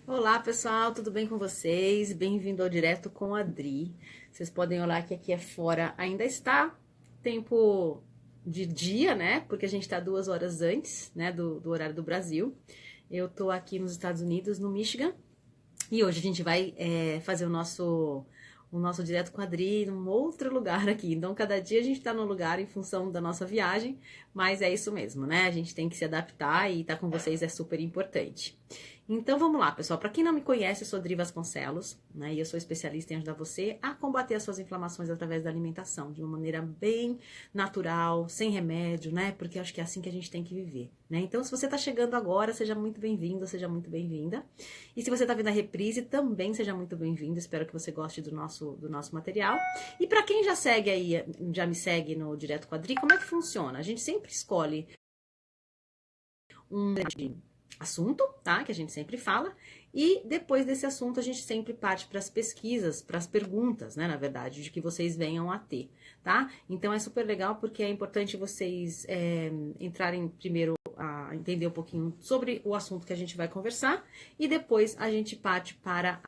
Olá, pessoal, tudo bem com vocês? Bem-vindo ao Direto com a Adri. Vocês podem olhar que aqui fora ainda está tempo de dia, né? Porque a gente está 2 horas antes, né, do horário do Brasil. Eu tô aqui nos Estados Unidos, no Michigan, e hoje a gente vai fazer o nosso Direto com a Adri num outro lugar aqui. Então, cada dia a gente está num lugar em função da nossa viagem, mas é isso mesmo, né? A gente tem que se adaptar e estar com vocês é super importante. Então vamos lá, pessoal. Para quem não me conhece, eu sou Dri Vasconcelos, né? E eu sou especialista em ajudar você a combater as suas inflamações através da alimentação, de uma maneira bem natural, sem remédio, né? Porque eu acho que é assim que a gente tem que viver, né? Então, se você está chegando agora, seja muito bem-vindo, seja muito bem-vinda. E se você está vendo a reprise, também seja muito bem-vindo. Espero que você goste do nosso material. E para quem já segue aí, já me segue no Direto com a Dri, como é que funciona? A gente sempre escolhe um assunto, tá? Que a gente sempre fala. E depois desse assunto, a gente sempre parte para as pesquisas, para as perguntas, né? Na verdade, de que vocês venham a ter, tá? Então é super legal porque é importante vocês entrarem primeiro a entender um pouquinho sobre o assunto que a gente vai conversar e depois a gente parte para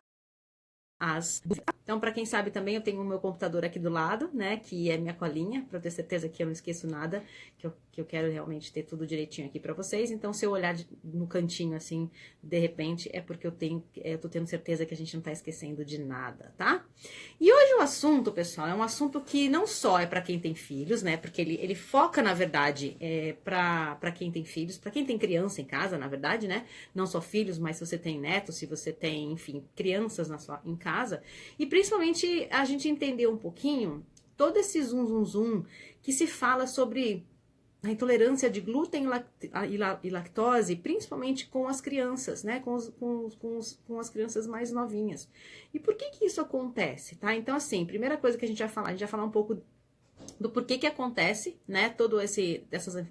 as. Então, para quem sabe também, eu tenho o meu computador aqui do lado, né? Que é minha colinha, para ter certeza que eu não esqueço nada, que eu quero realmente ter tudo direitinho aqui para vocês. Então, se eu olhar no cantinho assim, de repente, é porque eu tô tendo certeza que a gente não tá esquecendo de nada, tá? E hoje o assunto, pessoal, é um assunto que não só é para quem tem filhos, né? Porque ele foca, na verdade, para quem tem filhos, para quem tem criança em casa, na verdade, né? Não só filhos, mas se você tem netos, se você tem, enfim, crianças em casa. E principalmente a gente entender um pouquinho todo esse zum que se fala sobre a intolerância de glúten e lactose, principalmente com as crianças, né? Com as crianças mais novinhas. E por que isso acontece, tá? Então, assim, primeira coisa que a gente vai falar um pouco do porquê que acontece, né,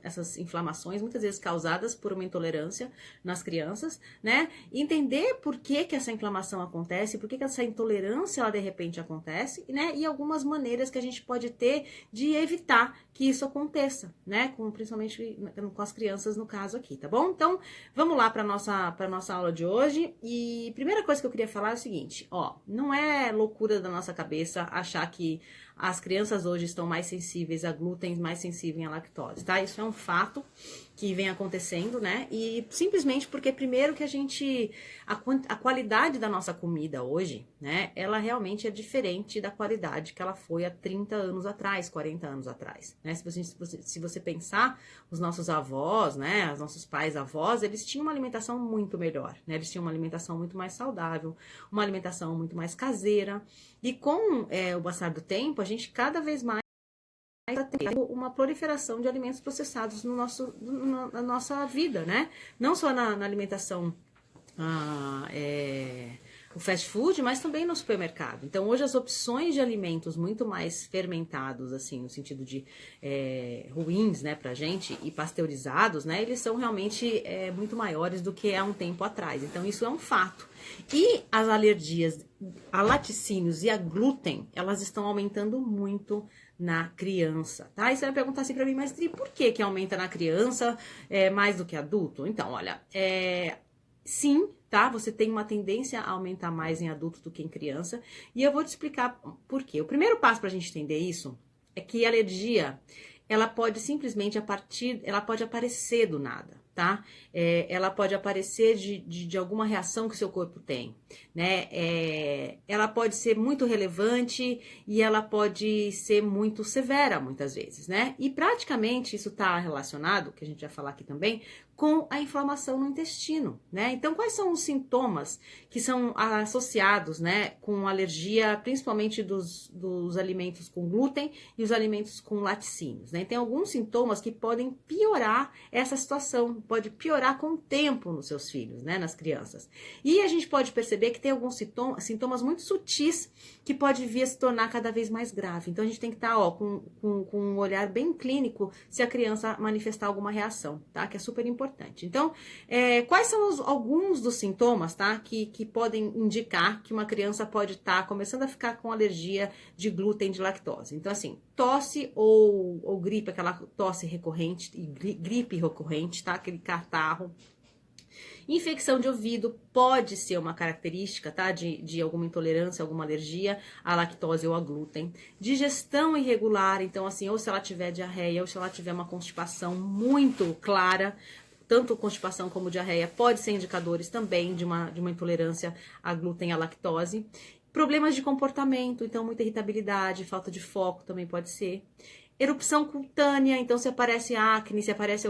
essas inflamações, muitas vezes causadas por uma intolerância nas crianças, né, entender por que essa inflamação acontece, por que essa intolerância, ela de repente acontece, né, e algumas maneiras que a gente pode ter de evitar que isso aconteça, né, principalmente com as crianças no caso aqui, tá bom? Então, vamos lá para nossa aula de hoje, e primeira coisa que eu queria falar é o seguinte, ó, não é loucura da nossa cabeça achar que as crianças hoje estão mais sensíveis a glúten, mais sensíveis à lactose, tá? Isso é um fato que vem acontecendo, né? E simplesmente porque primeiro que a qualidade da nossa comida hoje, né? Ela realmente é diferente da qualidade que ela foi há 30 anos atrás, 40 anos atrás, né? Se você pensar, os nossos avós, né? Os nossos pais, avós, eles tinham uma alimentação muito melhor, né? Eles tinham uma alimentação muito mais saudável, uma alimentação muito mais caseira. E com o passar do tempo, a gente cada vez mais está tendo uma proliferação de alimentos processados na nossa vida, né? Não só na alimentação, o fast food, mas também no supermercado. Então, hoje as opções de alimentos muito mais fermentados, assim, no sentido de ruins, né, pra gente, e pasteurizados, né, eles são realmente muito maiores do que há um tempo atrás. Então, isso é um fato. E as alergias a laticínios e a glúten, elas estão aumentando muito na criança, tá? E você vai perguntar assim pra mim, mas Dri, por que aumenta na criança mais do que adulto? Então, olha, sim, tá? Você tem uma tendência a aumentar mais em adulto do que em criança. E eu vou te explicar por quê. O primeiro passo pra gente entender isso é que a alergia, ela pode simplesmente ela pode aparecer do nada, tá? Ela pode aparecer de alguma reação que o seu corpo tem, né? Ela pode ser muito relevante e ela pode ser muito severa muitas vezes, né? E praticamente isso está relacionado, que a gente vai falar aqui também, com a inflamação no intestino, né? Então, quais são os sintomas que são associados, né, com alergia, principalmente dos alimentos com glúten e os alimentos com laticínios, né? Tem alguns sintomas que podem piorar essa situação, pode piorar com o tempo nos seus filhos, né, nas crianças. E a gente pode perceber que tem alguns sintomas muito sutis que pode vir a se tornar cada vez mais grave. Então, a gente tem que estar, com um olhar bem clínico se a criança manifestar alguma reação, tá? Que é super importante. Então, quais são alguns dos sintomas, tá? Que podem indicar que uma criança pode estar começando a ficar com alergia de glúten, de lactose. Então, assim, tosse ou gripe, aquela tosse recorrente, gripe recorrente, tá? Aquele catarro. Infecção de ouvido pode ser uma característica, tá? De alguma intolerância, alguma alergia à lactose ou a glúten. Digestão irregular, então assim, ou se ela tiver diarreia, ou se ela tiver uma constipação muito clara, tanto constipação como diarreia pode ser indicadores também de uma intolerância à glúten e à lactose. Problemas de comportamento, então muita irritabilidade, falta de foco também pode ser. Erupção cutânea, então se aparece acne, se aparece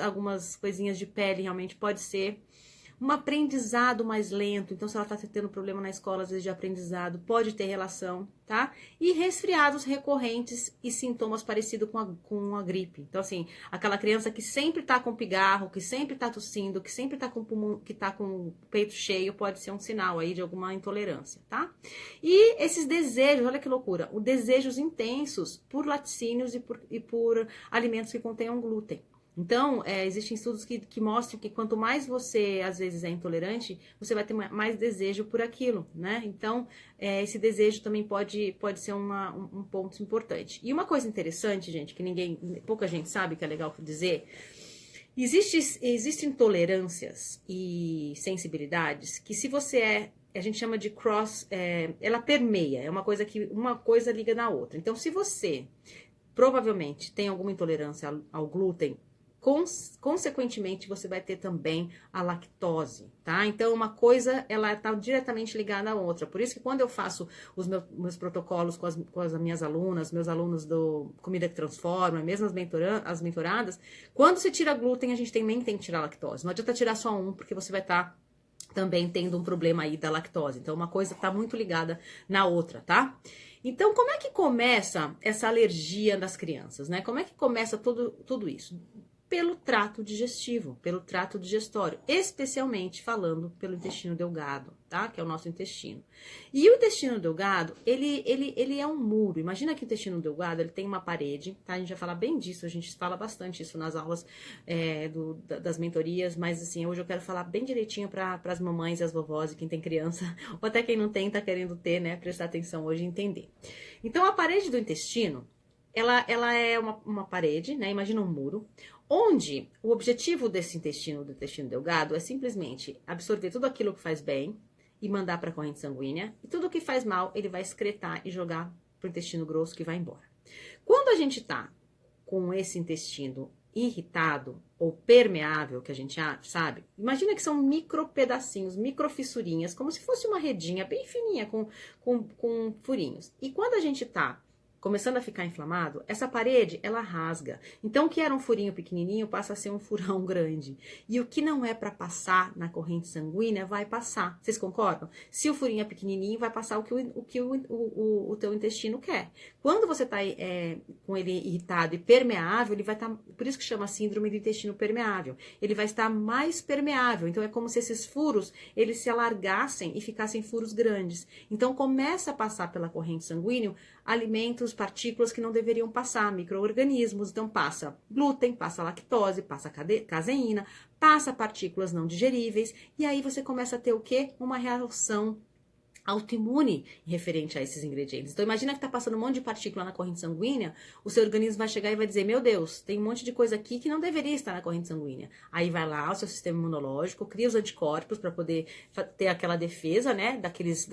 algumas coisinhas de pele, realmente pode ser. Um aprendizado mais lento, então se ela está tendo problema na escola, às vezes de aprendizado, pode ter relação, tá? E resfriados recorrentes e sintomas parecidos com a gripe. Então, assim, aquela criança que sempre tá com pigarro, que sempre tá tossindo, que sempre tá com pulmão, que tá com o peito cheio, pode ser um sinal aí de alguma intolerância, tá? E esses desejos, olha que loucura, os desejos intensos por laticínios e por alimentos que contenham glúten. Então, existem estudos que mostram que quanto mais você, às vezes, é intolerante, você vai ter mais desejo por aquilo, né? Então, esse desejo também pode ser um ponto importante. E uma coisa interessante, gente, que pouca gente sabe, que é legal dizer, existem intolerâncias e sensibilidades que se você a gente chama de ela permeia, é uma coisa que uma coisa liga na outra. Então, se você provavelmente tem alguma intolerância ao glúten, consequentemente, você vai ter também a lactose, tá? Então, uma coisa, ela está diretamente ligada à outra. Por isso que quando eu faço os meus protocolos com as minhas alunas, meus alunos do Comida que Transforma, mesmo as mentoradas, quando você tira glúten, a gente também tem que tirar a lactose. Não adianta tirar só um, porque você vai estar também tendo um problema aí da lactose. Então, uma coisa está muito ligada na outra, tá? Então, como é que começa essa alergia das crianças, né? Como é que começa tudo isso? Pelo trato digestivo, pelo trato digestório, especialmente falando pelo intestino delgado, tá? Que é o nosso intestino. E o intestino delgado, ele é um muro. Imagina que o intestino delgado, ele tem uma parede, tá? A gente vai falar bem disso, a gente fala bastante isso nas aulas das mentorias, mas assim, hoje eu quero falar bem direitinho para as mamães e as vovós e quem tem criança, ou até quem não tem, tá querendo ter, né? Prestar atenção hoje e entender. Então, a parede do intestino, ela é uma parede, né? Imagina um muro, onde o objetivo do intestino delgado é simplesmente absorver tudo aquilo que faz bem e mandar para a corrente sanguínea, e tudo que faz mal ele vai excretar e jogar para o intestino grosso que vai embora. Quando a gente tá com esse intestino irritado ou permeável, que a gente sabe, imagina que são micro pedacinhos, micro fissurinhas, como se fosse uma redinha bem fininha com furinhos. E quando a gente tá começando a ficar inflamado, essa parede, ela rasga. Então, o que era um furinho pequenininho passa a ser um furão grande. E o que não é para passar na corrente sanguínea, vai passar. Vocês concordam? Se o furinho é pequenininho, vai passar o que o teu intestino quer. Quando você está com ele irritado e permeável, ele vai estar... por isso que chama síndrome do intestino permeável. Ele vai estar mais permeável. Então, é como se esses furos, eles se alargassem e ficassem furos grandes. Então, começa a passar pela corrente sanguínea alimentos, partículas que não deveriam passar, micro-organismos. Então, passa glúten, passa lactose, passa caseína, passa partículas não digeríveis. E aí você começa a ter o quê? Uma reação autoimune referente a esses ingredientes. Então, imagina que tá passando um monte de partícula na corrente sanguínea, o seu organismo vai chegar e vai dizer, meu Deus, tem um monte de coisa aqui que não deveria estar na corrente sanguínea. Aí vai lá o seu sistema imunológico, cria os anticorpos para poder ter aquela defesa, né, daqueles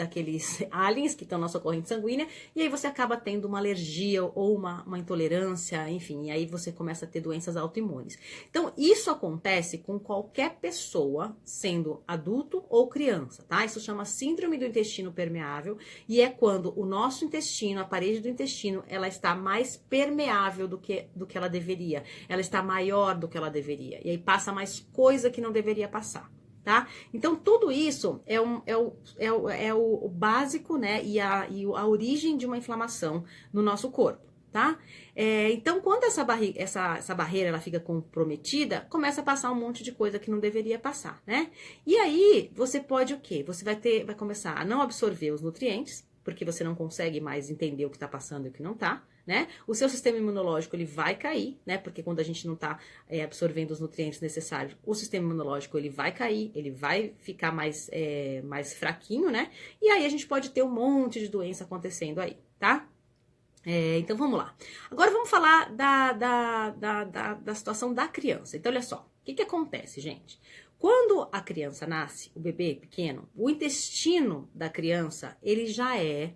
aliens que estão na sua corrente sanguínea, e aí você acaba tendo uma alergia ou uma intolerância, enfim, e aí você começa a ter doenças autoimunes. Então, isso acontece com qualquer pessoa, sendo adulto ou criança, tá? Isso chama síndrome do intestino permeável, e é quando o nosso intestino, a parede do intestino, ela está mais permeável do que ela deveria. Ela está maior do que ela deveria. E aí passa mais coisa que não deveria passar, tá? Então, tudo isso é o básico, né? E a origem de uma inflamação no nosso corpo, tá? Então, quando essa barreira ela fica comprometida, começa a passar um monte de coisa que não deveria passar, né? E aí, você pode o quê? Você vai começar a não absorver os nutrientes, porque você não consegue mais entender o que está passando e o que não está, né? O seu sistema imunológico, ele vai cair, né? Porque quando a gente não está absorvendo os nutrientes necessários, o sistema imunológico, ele vai cair, ele vai ficar mais fraquinho, né? E aí, a gente pode ter um monte de doença acontecendo aí, tá? Então, vamos lá. Agora, vamos falar da situação da criança. Então, olha só. O que acontece, gente? Quando a criança nasce, o bebê pequeno, o intestino da criança, ele já é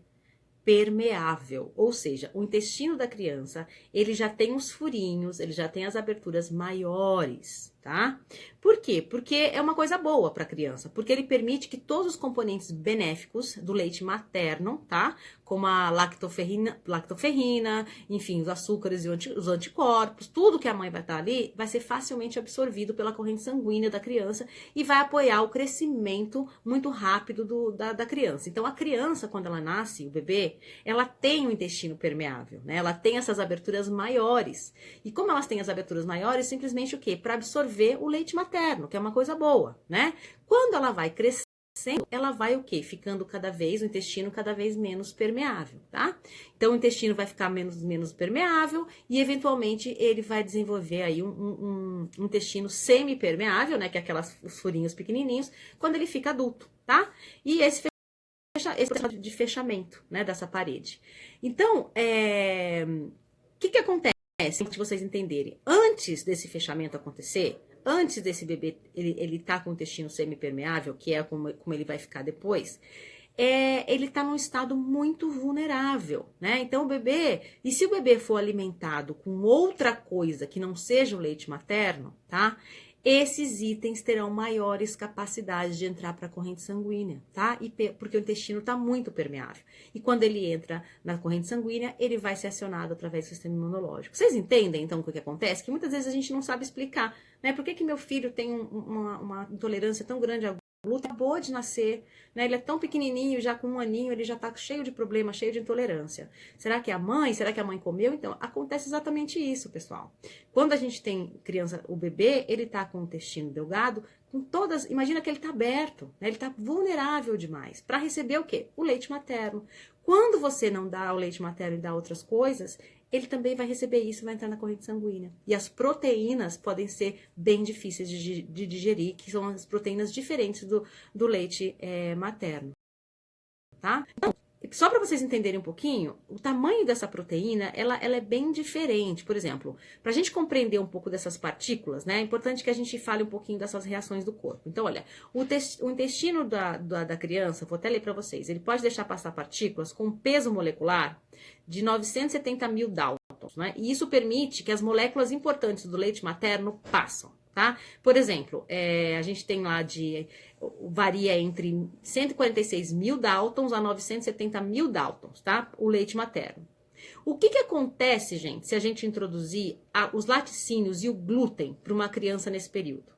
permeável, ou seja, o intestino da criança, ele já tem os furinhos, ele já tem as aberturas maiores, tá? Por quê? Porque é uma coisa boa para a criança, porque ele permite que todos os componentes benéficos do leite materno, tá? Como a lactoferrina, enfim, os açúcares e os anticorpos, tudo que a mãe vai estar ali, vai ser facilmente absorvido pela corrente sanguínea da criança e vai apoiar o crescimento muito rápido da criança. Então, a criança, quando ela nasce, o bebê, ela tem um intestino permeável, né? Ela tem essas aberturas maiores. E como elas têm as aberturas maiores, simplesmente o quê? Para absorver o leite materno, que é uma coisa boa, né? Quando ela vai crescendo, ela vai o quê? Ficando o intestino cada vez menos permeável, tá? Então, o intestino vai ficar menos permeável e, eventualmente, ele vai desenvolver aí um intestino semi-permeável, né? Que é os furinhos pequenininhos, quando ele fica adulto, tá? E esse processo de fechamento, né, dessa parede. Então, o que acontece, para vocês entenderem? Antes desse fechamento acontecer, antes desse bebê ele tá com o intestino semipermeável, que é como ele vai ficar depois, ele tá num estado muito vulnerável, né? Então, e se o bebê for alimentado com outra coisa que não seja o leite materno, tá? Esses itens terão maiores capacidades de entrar para a corrente sanguínea, tá? Porque o intestino está muito permeável. E quando ele entra na corrente sanguínea, ele vai ser acionado através do sistema imunológico. Vocês entendem, então, o que acontece? Que muitas vezes a gente não sabe explicar, né? Por que meu filho tem uma intolerância tão grande a glúten, acabou de nascer, né? Ele é tão pequenininho, já com 1 aninho, ele já está cheio de problema, cheio de intolerância. Será que é a mãe? Será que a mãe comeu? Então, acontece exatamente isso, pessoal. Quando a gente tem criança, o bebê, ele está com o intestino delgado, com todas, imagina que ele está aberto, né? Ele está vulnerável demais para receber o quê? O leite materno. Quando você não dá o leite materno e dá outras coisas, ele também vai receber isso e vai entrar na corrente sanguínea. E as proteínas podem ser bem difíceis de digerir, que são as proteínas diferentes do leite materno, tá? Então, só para vocês entenderem um pouquinho, o tamanho dessa proteína, ela é bem diferente. Por exemplo, para a gente compreender um pouco dessas partículas, né, é importante que a gente fale um pouquinho dessas reações do corpo. Então, olha, o intestino da criança, vou até ler para vocês, ele pode deixar passar partículas com peso molecular de 970 mil Daltons, né? E isso permite que as moléculas importantes do leite materno passam, tá? Por exemplo, a gente tem lá varia entre 146 mil Daltons a 970 mil Daltons, tá? O leite materno. O que acontece, gente, se a gente introduzir os laticínios e o glúten para uma criança nesse período?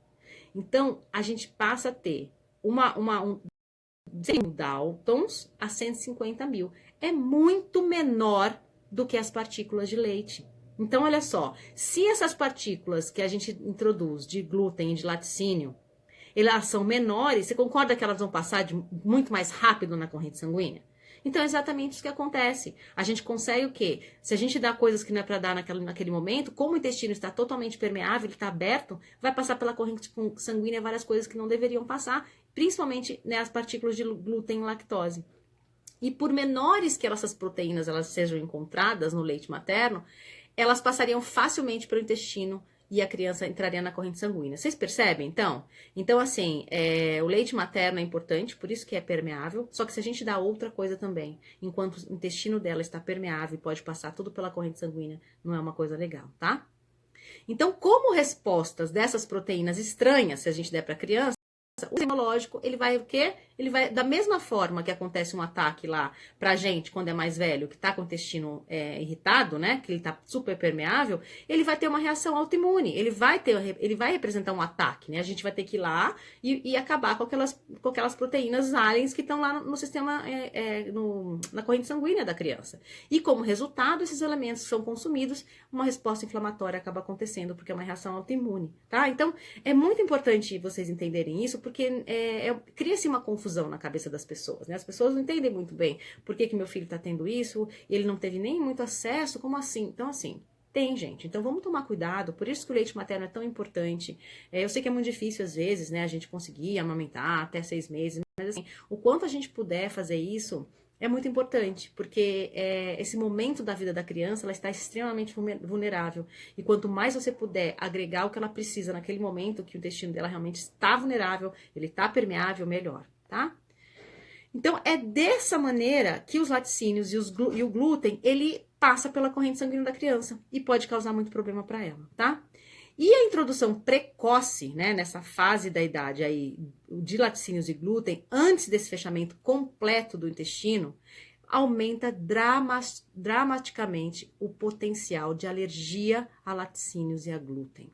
Então, a gente passa a ter 100 mil Daltons a 150 mil. É muito menor do que as partículas de leite. Então, olha só, se essas partículas que a gente introduz de glúten e de laticínio, elas são menores, você concorda que elas vão passar muito mais rápido na corrente sanguínea? Então, é exatamente isso que acontece. A gente consegue o quê? Se a gente dá coisas que não é para dar naquele momento, como o intestino está totalmente permeável, ele está aberto, vai passar pela corrente sanguínea várias coisas que não deveriam passar, principalmente, né, as partículas de glúten e lactose. E por menores que essas proteínas elas sejam encontradas no leite materno, elas passariam facilmente pelo intestino e a criança entraria na corrente sanguínea. Vocês percebem, então? Então, assim, o leite materno é importante, por isso que é permeável, só que se a gente dá outra coisa também, enquanto o intestino dela está permeável e pode passar tudo pela corrente sanguínea, não é uma coisa legal, tá? Então, como respostas dessas proteínas estranhas, se a gente der para a criança, o imunológico, ele vai o quê? Ele vai, da mesma forma que acontece um ataque lá pra gente, quando é mais velho, que tá com o intestino irritado, né? Que ele tá super permeável, ele vai ter uma reação autoimune. Ele vai representar um ataque, né? A gente vai ter que ir lá e acabar com aquelas proteínas aliens que estão lá no sistema, na corrente sanguínea da criança. E como resultado, esses elementos são consumidos, uma resposta inflamatória acaba acontecendo, porque é uma reação autoimune, tá? Então, é muito importante vocês entenderem isso, porque cria-se uma confusão na cabeça das pessoas, né? As pessoas não entendem muito bem por que meu filho tá tendo isso, ele não teve nem muito acesso, como assim? Então, assim, tem, gente. Então, vamos tomar cuidado, por isso que o leite materno é tão importante. Eu sei que é muito difícil, às vezes, né, a gente conseguir amamentar até 6 meses, mas, assim, o quanto a gente puder fazer isso, é muito importante, porque esse momento da vida da criança, ela está extremamente vulnerável. E quanto mais você puder agregar o que ela precisa naquele momento, que o intestino dela realmente está vulnerável, ele está permeável, melhor, tá? Então, é dessa maneira que os laticínios e o glúten, ele passa pela corrente sanguínea da criança e pode causar muito problema para ela, tá? E a introdução precoce, né, nessa fase da idade aí de laticínios e glúten, antes desse fechamento completo do intestino, aumenta dramaticamente o potencial de alergia a laticínios e a glúten.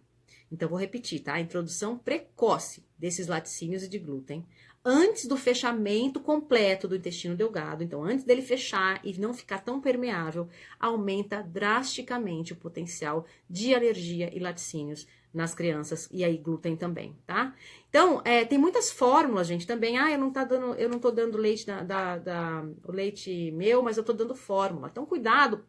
Então, vou repetir, tá? A introdução precoce desses laticínios e de glúten antes do fechamento completo do intestino delgado, então antes dele fechar e não ficar tão permeável, aumenta drasticamente o potencial de alergia e laticínios nas crianças e aí glúten também, tá? Então, tem muitas fórmulas, gente, também. Eu não tô dando leite o leite meu, mas eu tô dando fórmula. Então, cuidado,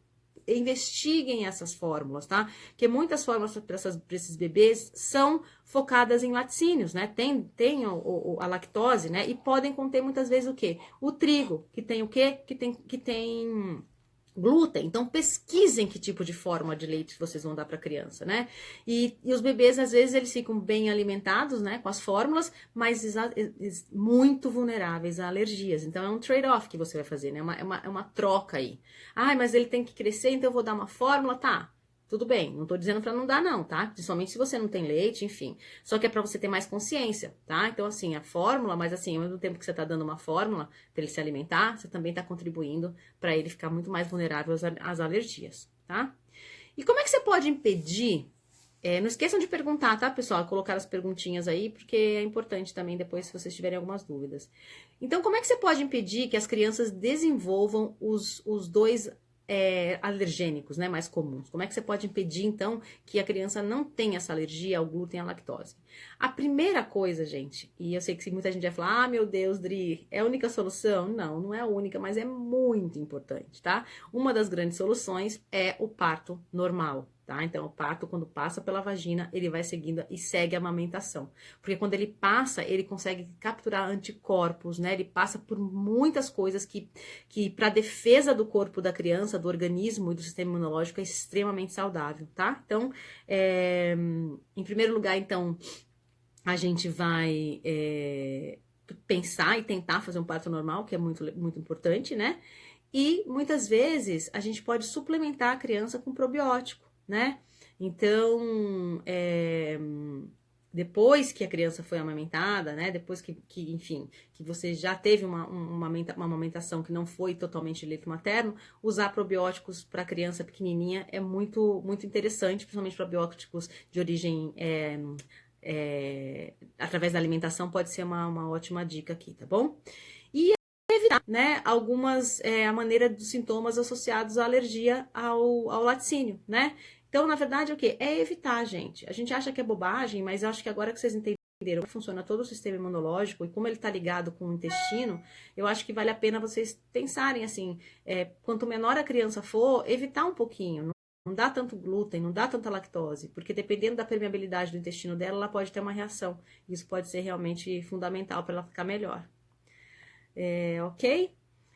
investiguem essas fórmulas, tá? Porque muitas fórmulas para esses bebês são focadas em laticínios, né? Tem a lactose, né? E podem conter muitas vezes o quê? O trigo, que tem o quê? Que tem glúten. Então, pesquisem que tipo de fórmula de leite vocês vão dar para a criança, né? E os bebês, às vezes, eles ficam bem alimentados, né? Com as fórmulas, mas muito vulneráveis a alergias. Então, é um trade-off que você vai fazer, né? É uma troca aí. Mas ele tem que crescer, então eu vou dar uma fórmula, tá? Tudo bem, não tô dizendo pra não dar não, tá? Principalmente se você não tem leite, enfim. Só que é pra você ter mais consciência, tá? Então, assim, a fórmula, mas assim, ao mesmo tempo que você tá dando uma fórmula pra ele se alimentar, você também tá contribuindo pra ele ficar muito mais vulnerável às alergias, tá? E como é que você pode impedir? Não esqueçam de perguntar, tá, pessoal? Colocar as perguntinhas aí, porque é importante também depois se vocês tiverem algumas dúvidas. Então, como é que você pode impedir que as crianças desenvolvam os dois alergênicos, né, mais comuns? Como é que você pode impedir, então, que a criança não tenha essa alergia ao glúten e à lactose? A primeira coisa, gente, e eu sei que muita gente vai falar, meu Deus, Dri, é a única solução? Não, não é a única, mas é muito importante, tá? Uma das grandes soluções é o parto normal, tá? Então, o parto, quando passa pela vagina, ele vai seguindo e segue a amamentação. Porque quando ele passa, ele consegue capturar anticorpos, né? Ele passa por muitas coisas que para defesa do corpo da criança, do organismo e do sistema imunológico é extremamente saudável, tá? Então, em primeiro lugar, então, a gente vai pensar e tentar fazer um parto normal, que é muito, muito importante, né? E muitas vezes a gente pode suplementar a criança com probiótico, né? Então, depois que a criança foi amamentada, né? Depois enfim, que você já teve uma amamentação que não foi totalmente de leite materno, usar probióticos para a criança pequenininha é muito, muito interessante, principalmente probióticos de origem através da alimentação pode ser uma ótima dica aqui, tá bom? E evitar, né, a maneira dos sintomas associados à alergia ao laticínio, né? Então, na verdade, o quê? É evitar, gente. A gente acha que é bobagem, mas eu acho que agora que vocês entenderam como funciona todo o sistema imunológico e como ele está ligado com o intestino, eu acho que vale a pena vocês pensarem assim, quanto menor a criança for, evitar um pouquinho. Não dá tanto glúten, não dá tanta lactose, porque dependendo da permeabilidade do intestino dela, ela pode ter uma reação. Isso pode ser realmente fundamental para ela ficar melhor. Ok?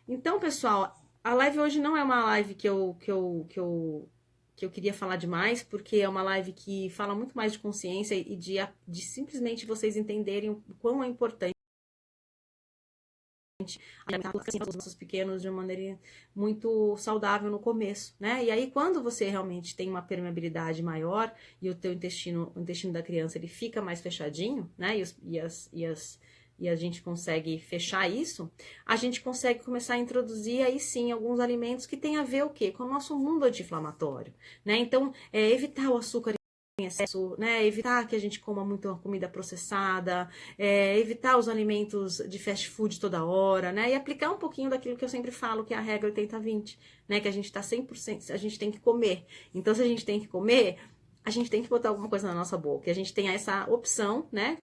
Então, pessoal, a live hoje não é uma live que eu queria falar demais, porque é uma live que fala muito mais de consciência e de simplesmente vocês entenderem o quão é importante alimentar os nossos pequenos de uma maneira muito saudável no começo, né? E aí, quando você realmente tem uma permeabilidade maior e o intestino da criança, ele fica mais fechadinho, né? E a gente consegue fechar isso, a gente consegue começar a introduzir aí sim alguns alimentos que tem a ver o quê? Com o nosso mundo anti-inflamatório, né? Então, evitar o açúcar em excesso, né? Evitar que a gente coma muita comida processada, evitar os alimentos de fast food toda hora, né? E aplicar um pouquinho daquilo que eu sempre falo, que é a regra 80-20, né? Que a gente tá 100%, a gente tem que comer. Então, se a gente tem que comer, a gente tem que botar alguma coisa na nossa boca. E a gente tem essa opção, né?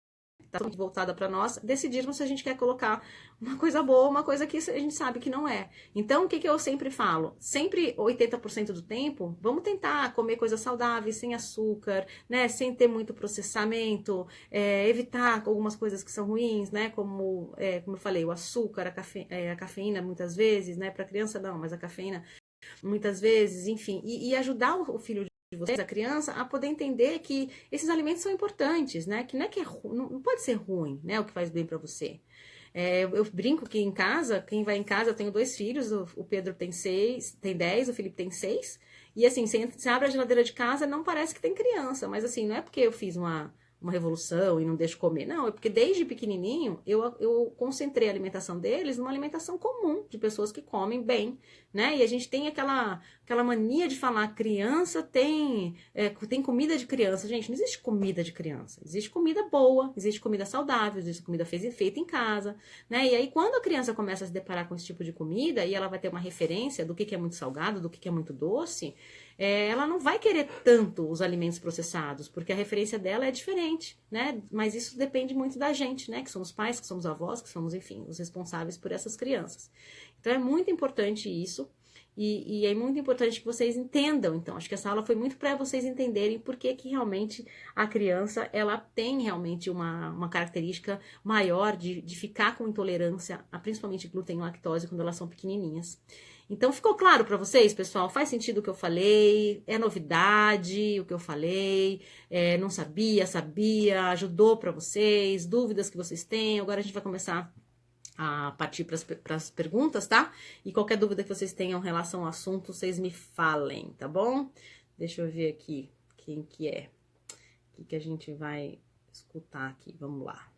tá voltada para nós, decidirmos se a gente quer colocar uma coisa boa, uma coisa que a gente sabe que não é. Então, o que eu sempre falo? Sempre 80% do tempo, vamos tentar comer coisas saudáveis, sem açúcar, né? Sem ter muito processamento, evitar algumas coisas que são ruins, né? Como eu falei, o açúcar, a cafeína muitas vezes, né? Para criança não, mas a cafeína muitas vezes, enfim, e ajudar o filho de vocês, a criança, a poder entender que esses alimentos são importantes, né? Que não é que não pode ser ruim, né? O que faz bem para você. Eu brinco que em casa, quem vai em casa, eu tenho 2 filhos, o Pedro tem 10, o Felipe tem 6, e assim, você abre a geladeira de casa, não parece que tem criança, mas assim, não é porque eu fiz uma revolução e não deixo comer. Não, é porque desde pequenininho eu concentrei a alimentação deles numa alimentação comum, de pessoas que comem bem, né? E a gente tem aquela mania de falar, criança tem comida de criança. Gente, não existe comida de criança. Existe comida boa, existe comida saudável, existe comida feita em casa, né? E aí, quando a criança começa a se deparar com esse tipo de comida, e ela vai ter uma referência do que é muito salgado, do que é muito doce, ela não vai querer tanto os alimentos processados, porque a referência dela é diferente, né? Mas isso depende muito da gente, né? Que somos pais, que somos avós, que somos, enfim, os responsáveis por essas crianças. Então, é muito importante isso, e é muito importante que vocês entendam. Então, acho que essa aula foi muito para vocês entenderem por que realmente a criança, ela tem realmente uma característica maior de ficar com intolerância, a principalmente glúten e lactose, quando elas são pequenininhas. Então, ficou claro para vocês, pessoal? Faz sentido o que eu falei? É novidade o que eu falei? Não sabia, ajudou para vocês? Dúvidas que vocês têm? Agora a gente vai começar a partir para as perguntas, tá? E qualquer dúvida que vocês tenham em relação ao assunto, vocês me falem, tá bom? Deixa eu ver aqui quem que é. O que a gente vai escutar aqui? Vamos lá.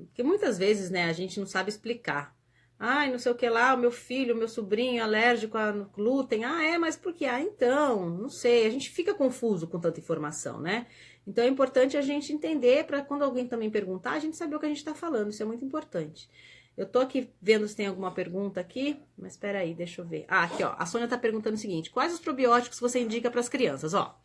Porque muitas vezes, né, a gente não sabe explicar. Ai, não sei o que lá, o meu filho, o meu sobrinho é alérgico a glúten. Mas por quê? Então, não sei. A gente fica confuso com tanta informação, né? Então é importante a gente entender, para quando alguém também perguntar, a gente saber o que a gente está falando. Isso é muito importante. Eu tô aqui vendo se tem alguma pergunta aqui, mas espera aí, deixa eu ver. Aqui, ó, a Sônia tá perguntando o seguinte: quais os probióticos você indica para as crianças? Ó,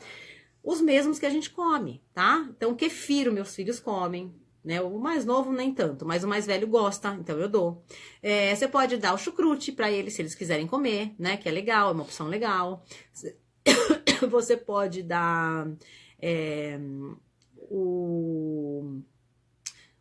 os mesmos que a gente come, tá? Então, kefir, meus filhos comem. Né? O mais novo nem tanto, mas o mais velho gosta, então eu dou. Você pode dar o chucrute para eles, se eles quiserem comer, né? Que é legal, é uma opção legal. Você pode dar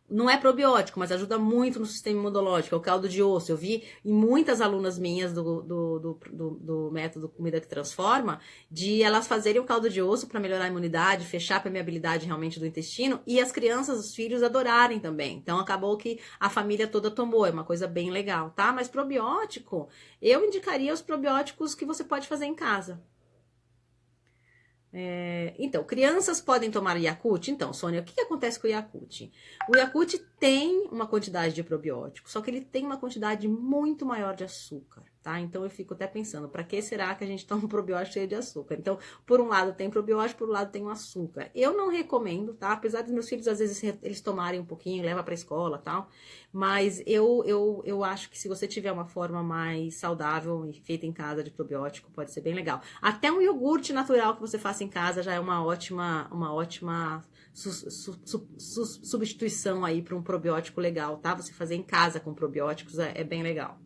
não é probiótico, mas ajuda muito no sistema imunológico, é o caldo de osso. Eu vi em muitas alunas minhas do método Comida que Transforma, de elas fazerem o caldo de osso para melhorar a imunidade, fechar a permeabilidade realmente do intestino, e as crianças, os filhos, adorarem também. Então, acabou que a família toda tomou, é uma coisa bem legal, tá? Mas probiótico, eu indicaria os probióticos que você pode fazer em casa. Então, crianças podem tomar Yakult? Então, Sônia, o que acontece com o Yakult? O Yakult tem uma quantidade de probiótico, só que ele tem uma quantidade muito maior de açúcar, tá? Então, eu fico até pensando, para que será que a gente toma um probiótico cheio de açúcar? Então, por um lado tem probiótico, por um lado tem o açúcar. Eu não recomendo, tá? Apesar dos meus filhos, às vezes, eles tomarem um pouquinho, leva para a escola, tal. Mas eu acho que se você tiver uma forma mais saudável e feita em casa de probiótico, pode ser bem legal. Até um iogurte natural que você faça em casa já é uma ótima substituição aí para um probiótico legal, tá? Você fazer em casa com probióticos é bem legal.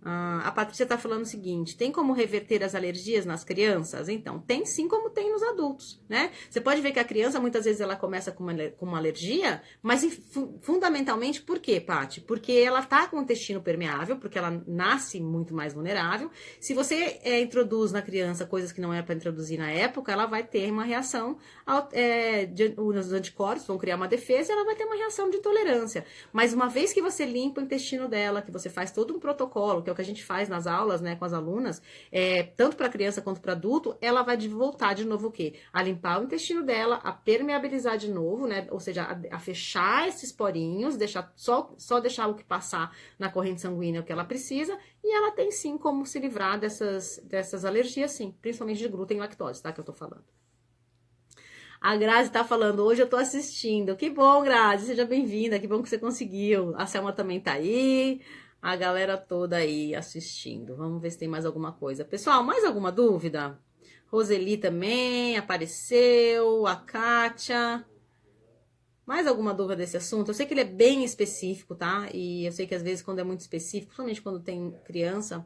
A Patrícia está falando o seguinte: tem como reverter as alergias nas crianças? Então, tem sim, como tem nos adultos, né? Você pode ver que a criança, muitas vezes, ela começa com uma alergia, mas fundamentalmente por quê, Paty? Porque ela tá com o intestino permeável, porque ela nasce muito mais vulnerável. Se você introduz na criança coisas que não era para introduzir na época, ela vai ter uma reação, os anticorpos vão criar uma defesa e ela vai ter uma reação de intolerância. Mas uma vez que você limpa o intestino dela, que você faz todo um protocolo, que é o que a gente faz nas aulas, né, com as alunas, tanto para criança quanto para adulto, ela vai voltar de novo o quê? A limpar o intestino dela, a permeabilizar de novo, né, ou seja, a fechar esses porinhos, só deixar o que passar na corrente sanguínea o que ela precisa, e ela tem sim como se livrar dessas alergias, sim, principalmente de glúten e lactose, tá, que eu tô falando. A Grazi tá falando, hoje eu tô assistindo. Que bom, Grazi, seja bem-vinda, que bom que você conseguiu. A Selma também tá aí. A galera toda aí assistindo. Vamos ver se tem mais alguma coisa. Pessoal, mais alguma dúvida? Roseli também apareceu, a Kátia. Mais alguma dúvida desse assunto? Eu sei que ele é bem específico, tá? E eu sei que às vezes quando é muito específico, principalmente quando tem criança,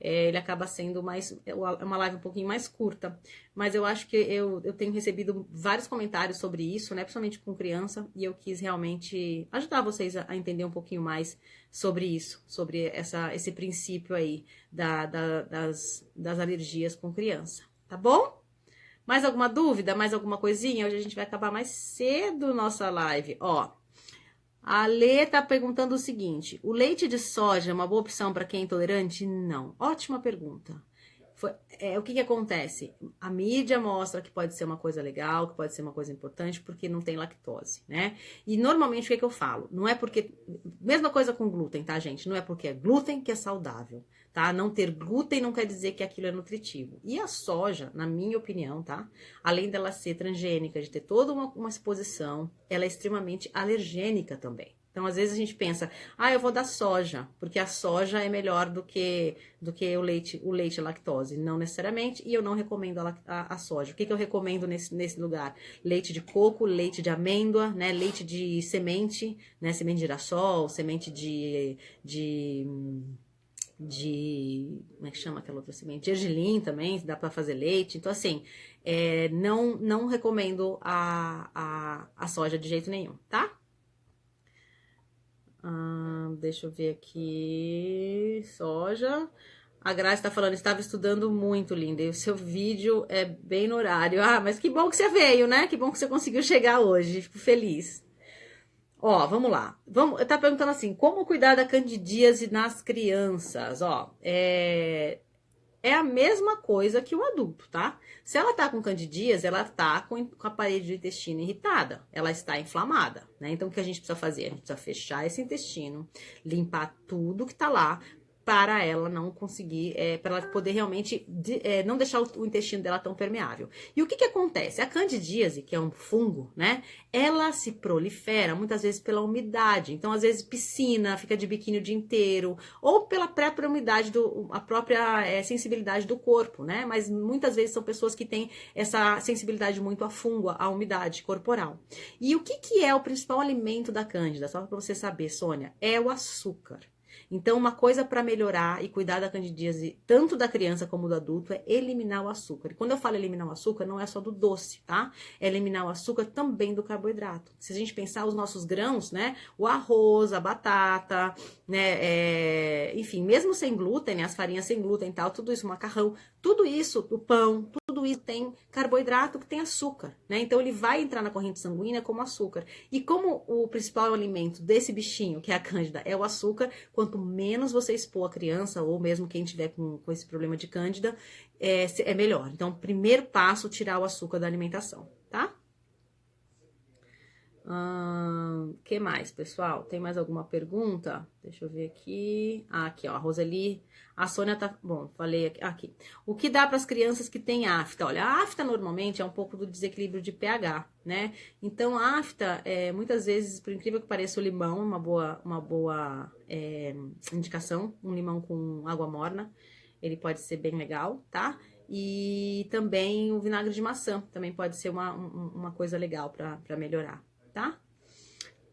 ele acaba sendo uma live um pouquinho mais curta. Mas eu acho que eu tenho recebido vários comentários sobre isso, né? Principalmente com criança, e eu quis realmente ajudar vocês a entender um pouquinho mais sobre isso, sobre esse princípio aí das alergias com criança, tá bom? Mais alguma dúvida? Mais alguma coisinha? Hoje a gente vai acabar mais cedo nossa live. Ó, a Lê tá perguntando o seguinte: o leite de soja é uma boa opção para quem é intolerante? Não. Ótima pergunta. O que acontece? A mídia mostra que pode ser uma coisa legal, que pode ser uma coisa importante, porque não tem lactose, né? E normalmente o que eu falo? Não é porque... Mesma coisa com glúten, tá, gente? Não é porque é glúten que é saudável, tá? Não ter glúten não quer dizer que aquilo é nutritivo. E a soja, na minha opinião, tá? Além dela ser transgênica, de ter toda uma exposição, ela é extremamente alergênica também. Então, às vezes a gente pensa, eu vou dar soja, porque a soja é melhor do que o leite lactose. Não necessariamente, e eu não recomendo a soja. O que eu recomendo nesse lugar? Leite de coco, leite de amêndoa, né? Leite de semente, né? Semente de girassol, semente como é que chama aquela outra semente? De gergelim também, dá para fazer leite. Então, assim, não recomendo a soja de jeito nenhum, tá? Deixa eu ver aqui. Soja. A Graça está falando, estava estudando muito, linda. E o seu vídeo é bem no horário. Mas que bom que você veio, né? Que bom que você conseguiu chegar hoje. Fico feliz. Ó, vamos lá. Tá perguntando assim, como cuidar da candidíase nas crianças? Ó, é a mesma coisa que o adulto, tá? Se ela tá com candidíase, ela tá com a parede do intestino irritada, ela está inflamada, né? Então, o que a gente precisa fazer? A gente precisa fechar esse intestino, limpar tudo que tá lá, para ela não conseguir, para ela poder realmente não deixar o intestino dela tão permeável. E o que acontece? A candidíase, que é um fungo, né? Ela se prolifera muitas vezes pela umidade. Então, às vezes, piscina, fica de biquíni o dia inteiro, ou pela própria umidade, a própria sensibilidade do corpo, né? Mas muitas vezes são pessoas que têm essa sensibilidade muito a fungo, à umidade corporal. E o que é o principal alimento da cândida? Só para você saber, Sônia, é o açúcar. Então, uma coisa para melhorar e cuidar da candidíase, tanto da criança como do adulto, é eliminar o açúcar. E quando eu falo eliminar o açúcar, não é só do doce, tá? É eliminar o açúcar também do carboidrato. Se a gente pensar os nossos grãos, né? O arroz, a batata, né? Enfim, mesmo sem glúten, né? As farinhas sem glúten e tal, tudo isso, o macarrão, tudo isso, o pão, tudo isso tem carboidrato que tem açúcar, né? Então ele vai entrar na corrente sanguínea como açúcar. E como o principal alimento desse bichinho, que é a cândida, é o açúcar, quanto menos você expor a criança, ou mesmo quem tiver com esse problema de cândida, é melhor. Então, primeiro passo, tirar o açúcar da alimentação, tá? Que mais, pessoal? Tem mais alguma pergunta? Deixa eu ver aqui. Aqui, ó, a Roseli. A Sônia tá... Bom, falei aqui. O que dá para as crianças que têm afta? Olha, a afta normalmente é um pouco do desequilíbrio de pH, né? Então, a afta, muitas vezes, por incrível que pareça, o limão é uma boa indicação. Um limão com água morna. Ele pode ser bem legal, tá? E também o vinagre de maçã. Também pode ser uma coisa legal para melhorar. Tá?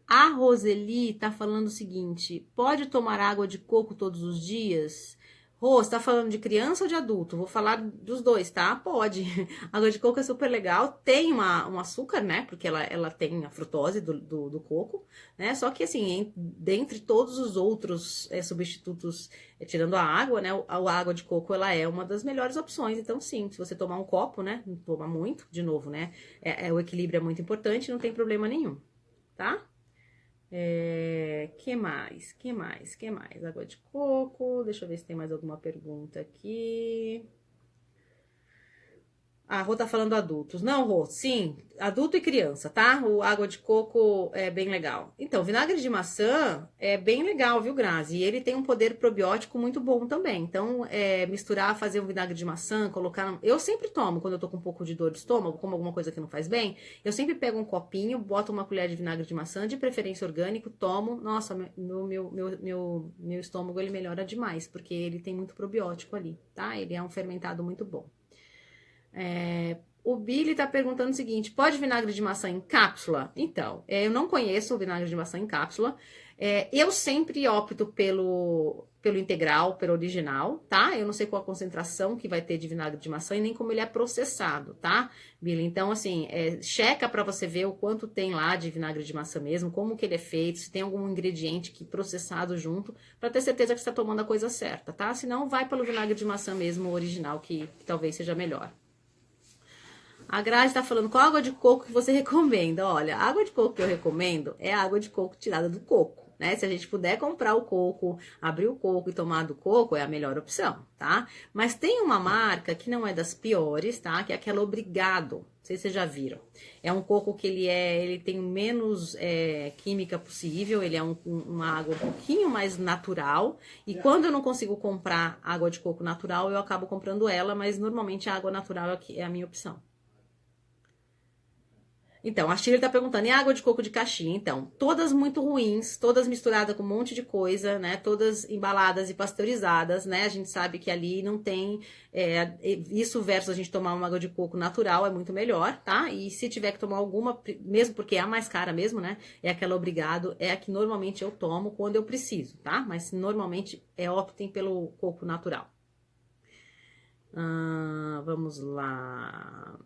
A Roseli tá falando o seguinte: pode tomar água de coco todos os dias? Rô, você tá falando de criança ou de adulto? Vou falar dos dois, tá? Pode. Água de coco é super legal. Tem um açúcar, né? Porque ela tem a frutose do coco, né? Só que, assim, dentre todos os outros substitutos, tirando a água, né? A água de coco, ela é uma das melhores opções. Então, sim, se você tomar um copo, né? Não toma muito, de novo, né? O equilíbrio é muito importante, não tem problema nenhum, tá? Que mais? Que mais? Que mais? Água de coco. Deixa eu ver se tem mais alguma pergunta aqui. A Rô tá falando adultos. Não, Rô, sim, adulto e criança, tá? O água de coco é bem legal. Então, vinagre de maçã é bem legal, viu, Grazi? E ele tem um poder probiótico muito bom também. Então, misturar, fazer um vinagre de maçã, colocar... Eu sempre tomo, quando eu tô com um pouco de dor de estômago, como alguma coisa que não faz bem, eu sempre pego um copinho, boto uma colher de vinagre de maçã, de preferência orgânico, tomo. Nossa, meu estômago, ele melhora demais, porque ele tem muito probiótico ali, tá? Ele é um fermentado muito bom. O Billy tá perguntando o seguinte: pode vinagre de maçã em cápsula? Então, eu não conheço o vinagre de maçã em cápsula. Eu sempre opto pelo integral, pelo original, tá? Eu não sei qual a concentração que vai ter de vinagre de maçã e nem como ele é processado, tá, Billy? Então, assim, checa para você ver o quanto tem lá de vinagre de maçã mesmo, como que ele é feito, se tem algum ingrediente que processado junto, para ter certeza que você tá tomando a coisa certa, tá? Senão, vai pelo vinagre de maçã mesmo, original, que talvez seja melhor. A Grazi tá falando qual água de coco que você recomenda. Olha, a água de coco que eu recomendo é a água de coco tirada do coco, né? Se a gente puder comprar o coco, abrir o coco e tomar do coco, é a melhor opção, tá? Mas tem uma marca que não é das piores, tá? Que é aquela Obrigado. Não sei se vocês já viram. É um coco que ele tem menos química possível, ele é uma água um pouquinho mais natural. E quando eu não consigo comprar água de coco natural, eu acabo comprando ela, mas normalmente a água natural é a minha opção. Então, a Shirley tá perguntando, e a água de coco de caixinha? Então, todas muito ruins, todas misturadas com um monte de coisa, né? Todas embaladas e pasteurizadas, né? A gente sabe que ali não tem... isso versus a gente tomar uma água de coco natural é muito melhor, tá? E se tiver que tomar alguma, mesmo porque é a mais cara mesmo, né? É aquela Obrigado, é a que normalmente eu tomo quando eu preciso, tá? Mas normalmente optem pelo coco natural. Vamos lá...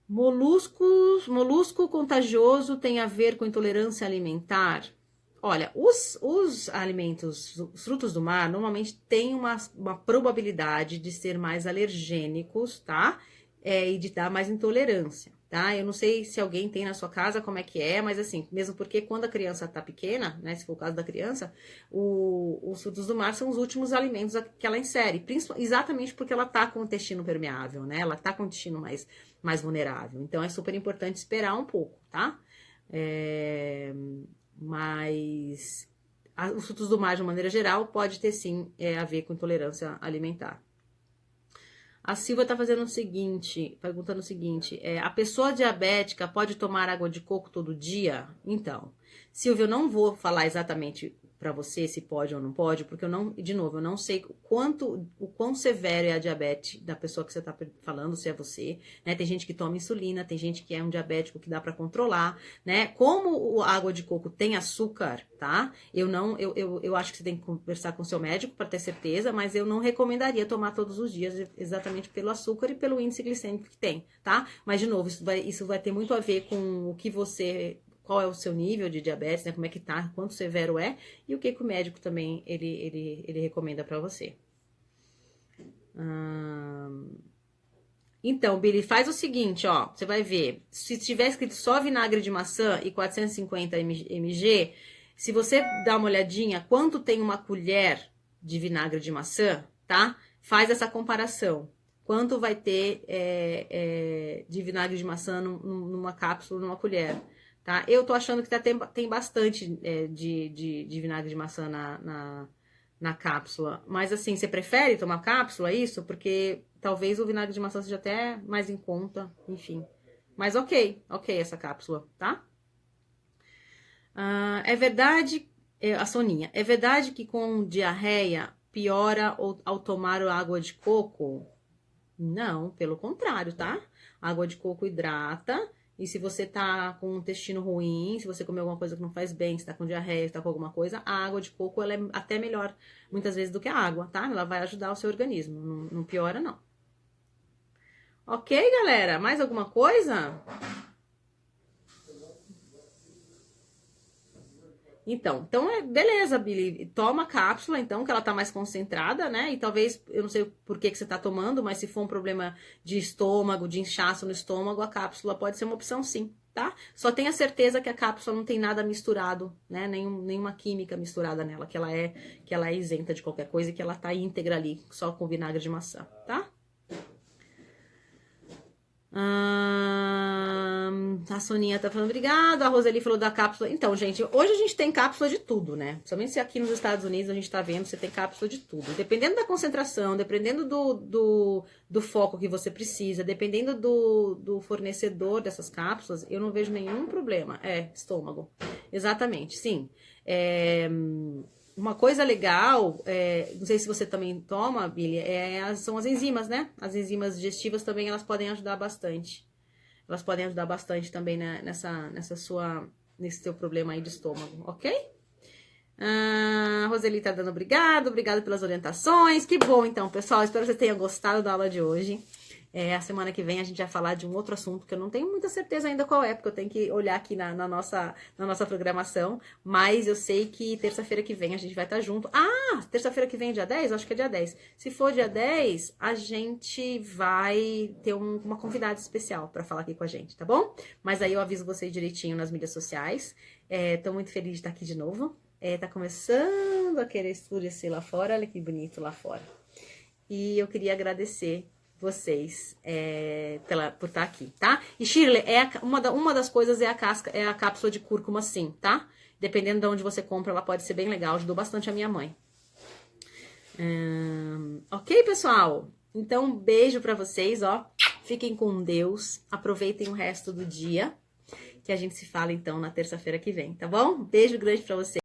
Molusco contagioso tem a ver com intolerância alimentar? Olha, os alimentos, os frutos do mar, normalmente têm uma probabilidade de ser mais alergênicos, tá? E de dar mais intolerância, tá? Eu não sei se alguém tem na sua casa como é que é, mas assim, mesmo porque quando a criança tá pequena, né? Se for o caso da criança, os frutos do mar são os últimos alimentos que ela insere, exatamente porque ela tá com o intestino permeável, né? Ela tá com o intestino mais vulnerável. Então é super importante esperar um pouco, tá? Mas os frutos do mar, de uma maneira geral, pode ter sim a ver com intolerância alimentar. A Silvia está fazendo o seguinte, perguntando o seguinte: a pessoa diabética pode tomar água de coco todo dia? Então, Silvia, eu não vou falar exatamente para você se pode ou não pode, porque eu não sei o quão severo é a diabetes da pessoa que você está falando, se é você, né? Tem gente que toma insulina, tem gente que é um diabético que dá para controlar, né? Como a água de coco tem açúcar, tá? Eu acho que você tem que conversar com o seu médico para ter certeza, mas eu não recomendaria tomar todos os dias, exatamente pelo açúcar e pelo índice glicêmico que tem, tá? Mas, de novo, isso vai ter muito a ver com o que qual é o seu nível de diabetes, né? Como é que tá, quanto severo é, e o que o médico também ele recomenda para você. Então, Billy, faz o seguinte, ó, você vai ver, se tiver escrito só vinagre de maçã e 450 mg, se você dá uma olhadinha quanto tem uma colher de vinagre de maçã, tá? Faz essa comparação. Quanto vai ter de vinagre de maçã numa cápsula, numa colher, tá? Eu tô achando que tem bastante de vinagre de maçã na cápsula. Mas assim, você prefere tomar cápsula, isso? Porque talvez o vinagre de maçã seja até mais em conta, enfim. Mas ok essa cápsula, tá? É verdade, a Soninha, é verdade que com diarreia piora ao tomar água de coco? Não, pelo contrário, tá? Água de coco hidrata. E se você tá com um intestino ruim, se você comer alguma coisa que não faz bem, se tá com diarreia, se tá com alguma coisa, a água de coco ela é até melhor, muitas vezes, do que a água, tá? Ela vai ajudar o seu organismo, não piora, não. Ok, galera? Mais alguma coisa? Então beleza, Billy. Toma a cápsula, então, que ela tá mais concentrada, né? E talvez, eu não sei por que você tá tomando, mas se for um problema de estômago, de inchaço no estômago, a cápsula pode ser uma opção sim, tá? Só tenha certeza que a cápsula não tem nada misturado, né? Nenhuma química misturada nela, que ela é isenta de qualquer coisa e que ela tá íntegra ali, só com vinagre de maçã, tá? A Soninha tá falando obrigada. A Roseli falou da cápsula. Então, gente, hoje a gente tem cápsula de tudo, né? Principalmente se aqui nos Estados Unidos a gente tá vendo, você tem cápsula de tudo. Dependendo da concentração, dependendo do foco que você precisa, dependendo do fornecedor dessas cápsulas, eu não vejo nenhum problema. Estômago. Exatamente, sim. uma coisa legal, não sei se você também toma, Billy, são as enzimas, né? As enzimas digestivas também, elas podem ajudar bastante. Elas podem ajudar bastante também, né, nesse seu problema aí de estômago, ok? Roseli tá dando obrigado pelas orientações. Que bom, então, pessoal. Espero que vocês tenham gostado da aula de hoje. A semana que vem a gente vai falar de um outro assunto que eu não tenho muita certeza ainda qual é, porque eu tenho que olhar aqui na nossa programação. Mas eu sei que terça-feira que vem a gente vai estar junto. Terça-feira que vem é dia 10? Acho que é dia 10. Se for dia 10, a gente vai ter uma convidada especial para falar aqui com a gente, tá bom? Mas aí eu aviso vocês direitinho nas mídias sociais. Tô muito feliz de estar aqui de novo. Tá começando a querer escurecer lá fora. Olha que bonito lá fora. E eu queria agradecer vocês por estar aqui, tá? E Shirley, uma das coisas é a cápsula de cúrcuma, sim, tá? Dependendo de onde você compra, ela pode ser bem legal. Ajudou bastante a minha mãe. Ok, pessoal? Então, um beijo pra vocês, ó. Fiquem com Deus. Aproveitem o resto do dia. Que a gente se fala, então, na terça-feira que vem, tá bom? Beijo grande pra vocês.